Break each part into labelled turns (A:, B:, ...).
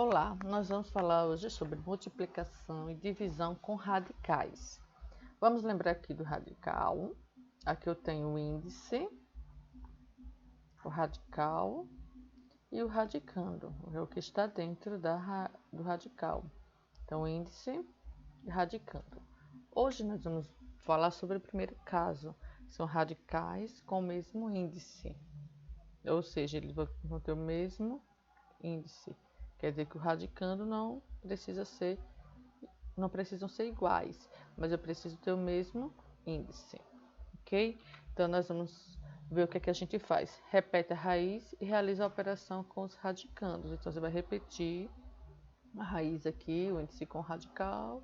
A: Olá, nós vamos falar hoje sobre multiplicação e divisão com radicais. Vamos lembrar aqui do radical. Aqui eu tenho o índice, o radical e o radicando, é o que está dentro do radical. Então, índice e radicando. Hoje nós vamos falar sobre o primeiro caso. São radicais com o mesmo índice, ou seja, eles vão ter o mesmo índice. Quer dizer que o radicando não precisam ser iguais, mas eu preciso ter o mesmo índice, ok? Então, nós vamos ver o que é que a gente faz. Repete a raiz e realiza a operação com os radicandos. Então, você vai repetir a raiz aqui, o índice com radical,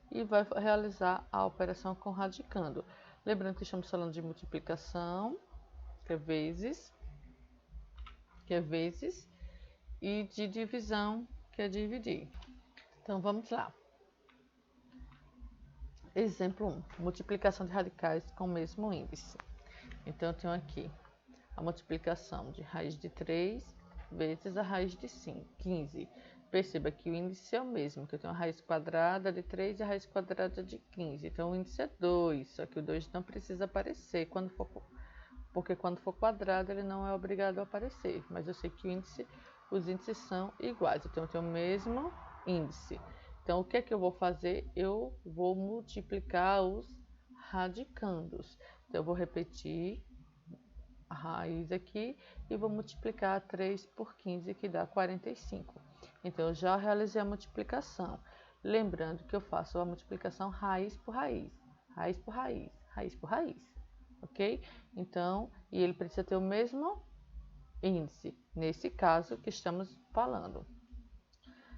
A: e vai realizar a operação com radicando. Lembrando que estamos falando de multiplicação, que é vezes, e de divisão, que é dividir. Então, vamos lá. Exemplo 1. Multiplicação de radicais com o mesmo índice. Então, eu tenho aqui a multiplicação de raiz de 3 vezes a raiz de 15. Perceba que o índice é o mesmo, que eu tenho a raiz quadrada de 3 e a raiz quadrada de 15. Então, o índice é 2, só que o 2 não precisa aparecer, porque quando for quadrado ele não é obrigado a aparecer. Mas eu sei que os índices são iguais, então eu tenho o mesmo índice. Então, o que é que eu vou fazer? Eu vou multiplicar os radicandos. Então, eu vou repetir a raiz aqui e vou multiplicar 3 por 15, que dá 45. Então, eu já realizei a multiplicação. Lembrando que eu faço a multiplicação raiz por raiz, raiz por raiz, raiz por raiz, ok? Então, e ele precisa ter o mesmo índice, nesse caso que estamos falando.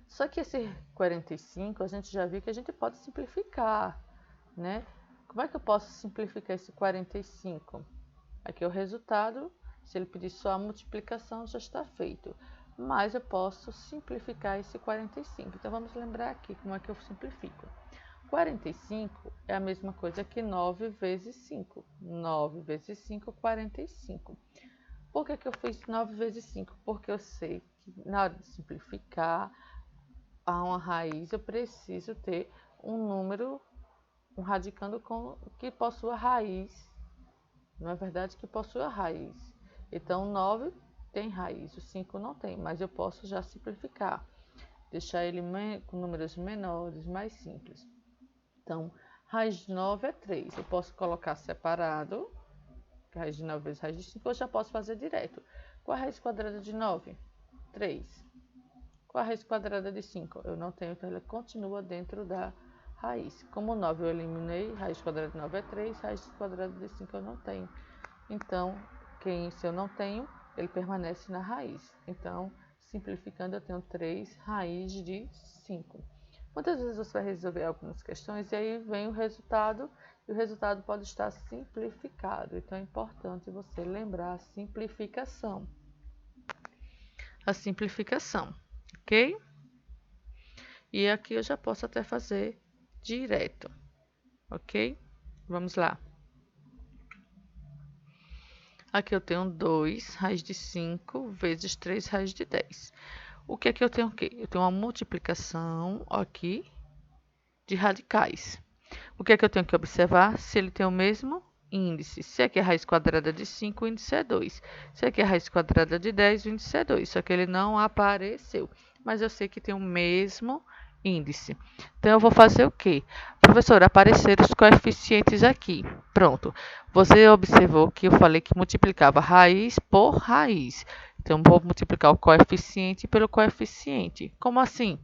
A: Só que esse 45, a gente já viu que a gente pode simplificar, né? Como é que eu posso simplificar esse 45? Aqui é o resultado, se ele pedir só a multiplicação, já está feito. Mas eu posso simplificar esse 45. Então, vamos lembrar aqui como é que eu simplifico. 45 é a mesma coisa que 9 vezes 5. 9 vezes 5, 45. Por que eu fiz 9 vezes 5? Porque eu sei que na hora de simplificar a uma raiz, eu preciso ter um número, um radicando que possua raiz. Não é verdade que possui a raiz. Então, 9 tem raiz, o 5 não tem, mas eu posso já simplificar. Deixar ele com números menores, mais simples. Então, raiz de 9 é 3. Eu posso colocar separado, raiz de 9 vezes raiz de 5, eu já posso fazer direto. Qual a raiz quadrada de 9? 3. Qual a raiz quadrada de 5? Eu não tenho, então ela continua dentro da raiz. Como 9 eu eliminei, raiz quadrada de 9 é 3, raiz quadrada de 5 eu não tenho. Então, se eu não tenho, ele permanece na raiz. Então, simplificando, eu tenho 3 raiz de 5. Muitas vezes você vai resolver algumas questões e aí vem o resultado, e o resultado pode estar simplificado. Então, é importante você lembrar a simplificação. A simplificação, ok? E aqui eu já posso até fazer direto, ok? Vamos lá. Aqui eu tenho 2 raiz de 5 vezes 3 raiz de 10. O que é que eu tenho aqui? Eu tenho uma multiplicação aqui de radicais. O que é que eu tenho que observar? Se ele tem o mesmo índice. Se aqui é a raiz quadrada de 5, o índice é 2. Se aqui é a raiz quadrada de 10, o índice é 2. Só que ele não apareceu. Mas eu sei que tem o mesmo índice. Então, eu vou fazer o quê? Professor, apareceram os coeficientes aqui. Pronto. Você observou que eu falei que multiplicava raiz por raiz. Então, vou multiplicar o coeficiente pelo coeficiente. Como assim?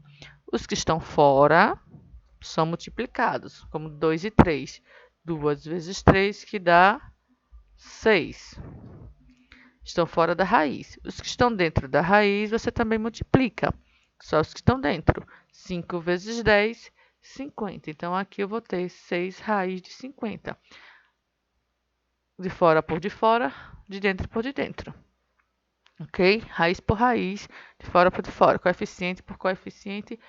A: Os que estão fora são multiplicados, como 2 e 3. 2 vezes 3, que dá 6. Estão fora da raiz. Os que estão dentro da raiz, você também multiplica. Só os que estão dentro. 5 vezes 10, 50. Então, aqui eu vou ter 6 raiz de 50. De fora por de fora, de dentro por de dentro. Ok? Raiz por raiz, de fora por de fora. Coeficiente por coeficiente,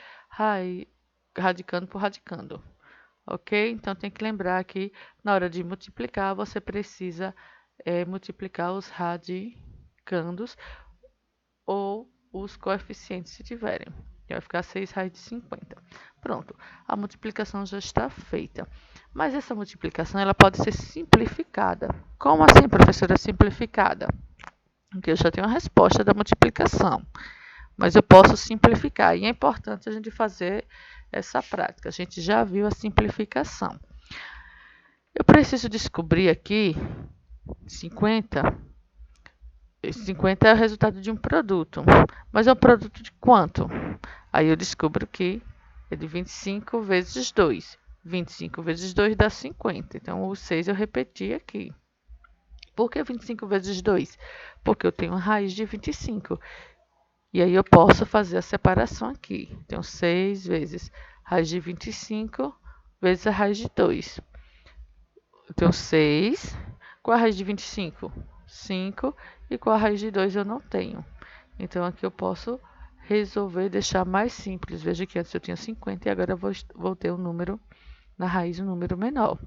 A: radicando por radicando. Ok? Então, tem que lembrar que na hora de multiplicar, você precisa multiplicar os radicandos ou os coeficientes, se tiverem. vai ficar 6 raiz de 50. Pronto, a multiplicação já está feita. Mas essa multiplicação ela pode ser simplificada. Como assim, professora, simplificada? Porque eu já tenho a resposta da multiplicação. Mas eu posso simplificar. E é importante a gente fazer essa prática. A gente já viu a simplificação. Eu preciso descobrir aqui 50. 50 é o resultado de um produto. Mas é um produto de quanto? Aí eu descubro que é de 25 vezes 2. 25 vezes 2 dá 50. Então, o 6 eu repeti aqui. Por que 25 vezes 2? Porque eu tenho a raiz de 25. E aí eu posso fazer a separação aqui. Então, 6 vezes raiz de 25 vezes a raiz de 2. Eu tenho 6. Qual a raiz de 25? 5. E qual a raiz de 2 eu não tenho. Então, aqui eu posso resolver e deixar mais simples. Veja que antes eu tinha 50 e agora eu vou ter um número na raiz, um número menor.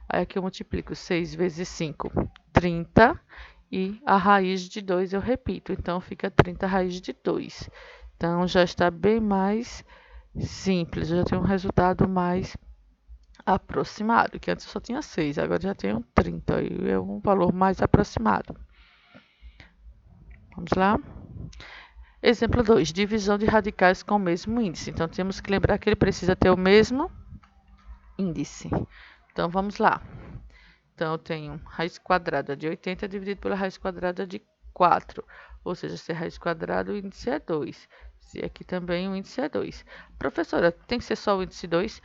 A: Aí aqui eu multiplico 6 vezes 5, 30. E a raiz de 2 eu repito. Então, fica 30 raiz de 2. Então, já está bem mais simples. Eu já tenho um resultado mais aproximado. Que antes eu só tinha 6, agora já tenho 30. E é um valor mais aproximado. Vamos lá? Exemplo 2. Divisão de radicais com o mesmo índice. Então, temos que lembrar que ele precisa ter o mesmo índice. Então, vamos lá. Então, eu tenho raiz quadrada de 80 dividido pela raiz quadrada de 4. Ou seja, se é raiz quadrada, o índice é 2. Se aqui também o índice é 2. Professora, tem que ser só o índice 2?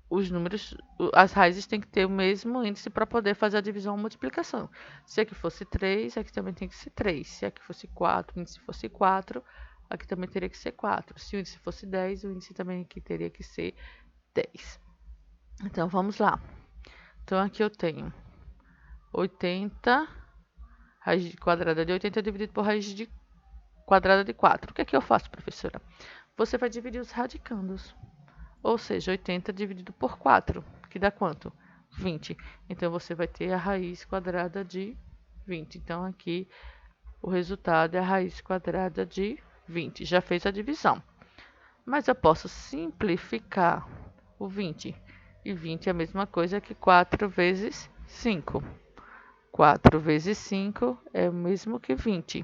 A: Os números, as raízes têm que ter o mesmo índice para poder fazer a divisão ou multiplicação. Se aqui fosse 3, aqui também tem que ser 3. Se aqui fosse 4, o índice fosse 4, aqui também teria que ser 4. Se o índice fosse 10, o índice também aqui teria que ser 10. Então, vamos lá. Então, aqui eu tenho 80, raiz quadrada de 80 dividido por raiz de quadrada de 4. O que é que eu faço, professora? Você vai dividir os radicandos. Ou seja, 80 dividido por 4, que dá quanto? 20. Então, você vai ter a raiz quadrada de 20. Então, aqui, o resultado é a raiz quadrada de 20. Já fez a divisão. Mas eu posso simplificar o 20. E 20 é a mesma coisa que 4 vezes 5. 4 vezes 5 é o mesmo que 20.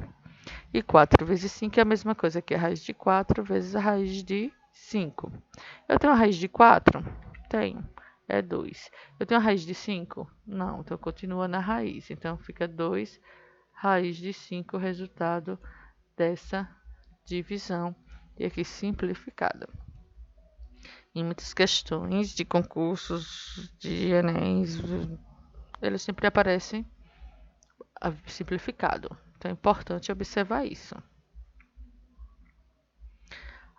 A: E 4 vezes 5 é a mesma coisa que a raiz de 4 vezes a raiz de 5. Eu tenho a raiz de 4? Tenho. É 2. Eu tenho a raiz de 5? Não. Então, continua na raiz. Então, fica 2 raiz de 5, o resultado dessa divisão. E aqui, simplificada. Em muitas questões de concursos, de Enems, eles sempre aparecem simplificado. Então, é importante observar isso.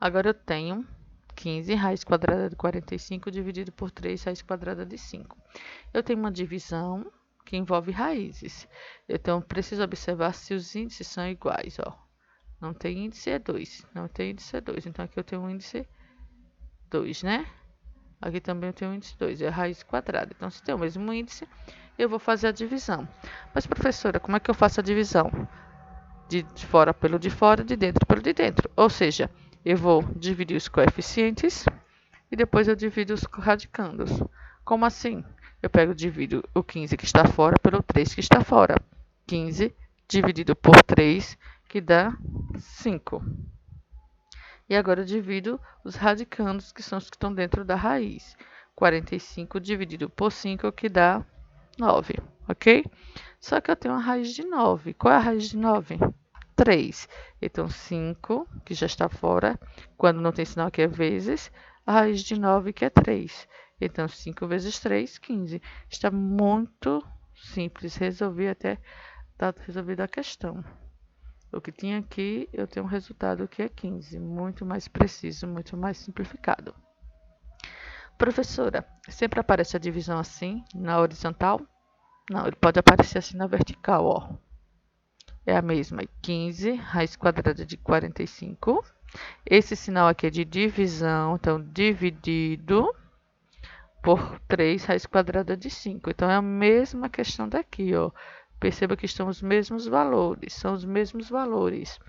A: Agora, eu tenho 15 raiz quadrada de 45 dividido por 3 raiz quadrada de 5. Eu tenho uma divisão que envolve raízes. Então, preciso observar se os índices são iguais. Ó. Não tem índice, é 2. Não tem índice, é 2. Então, aqui eu tenho um índice 2, né? Aqui também eu tenho um índice 2, é a raiz quadrada. Então, se tem o mesmo índice, eu vou fazer a divisão. Mas, professora, como é que eu faço a divisão? De fora pelo de fora, de dentro pelo de dentro. Ou seja, eu vou dividir os coeficientes e depois eu divido os radicandos. Como assim? Eu divido o 15 que está fora pelo 3 que está fora. 15 dividido por 3, que dá 5. E agora eu divido os radicandos, que são os que estão dentro da raiz. 45 dividido por 5, que dá 9, ok? Só que eu tenho uma raiz de 9. Qual é a raiz de 9? 3. Então, 5, que já está fora, quando não tem sinal que é vezes, a raiz de 9, que é 3. Então, 5 vezes 3, 15. Está muito simples. Resolvi até tá resolvida a questão. O que tinha aqui, eu tenho um resultado que é 15. Muito mais preciso, muito mais simplificado. Professora, sempre aparece a divisão assim, na horizontal? Não, ele pode aparecer assim na vertical, ó. É a mesma, 15 raiz quadrada de 45. Esse sinal aqui é de divisão, então, dividido por 3 raiz quadrada de 5. Então, é a mesma questão daqui, ó. Perceba que estão os mesmos valores, são os mesmos valores.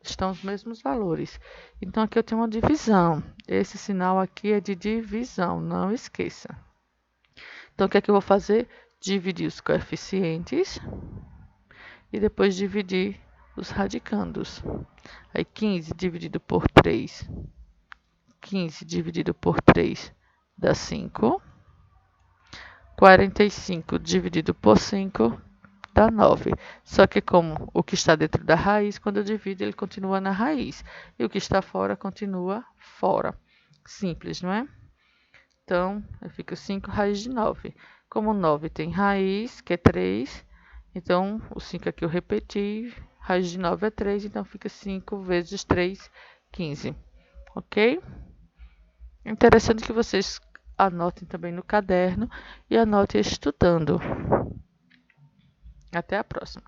A: estão os mesmos valores. Então, aqui eu tenho uma divisão. Esse sinal aqui é de divisão, não esqueça. Então, o que é que eu vou fazer? Dividir os coeficientes e depois dividir os radicandos. Aí, 15 dividido por 3. 15 dividido por 3 dá 5. 45 dividido por 5 dá 9. Só que como o que está dentro da raiz, quando eu divido, ele continua na raiz. E o que está fora, continua fora. Simples, não é? Então, eu fico 5 raiz de 9. Como 9 tem raiz, que é 3, então o 5 aqui eu repeti, raiz de 9 é 3, então fica 5 vezes 3, 15. Ok? É interessante que vocês anotem também no caderno e anotem estudando. Até a próxima.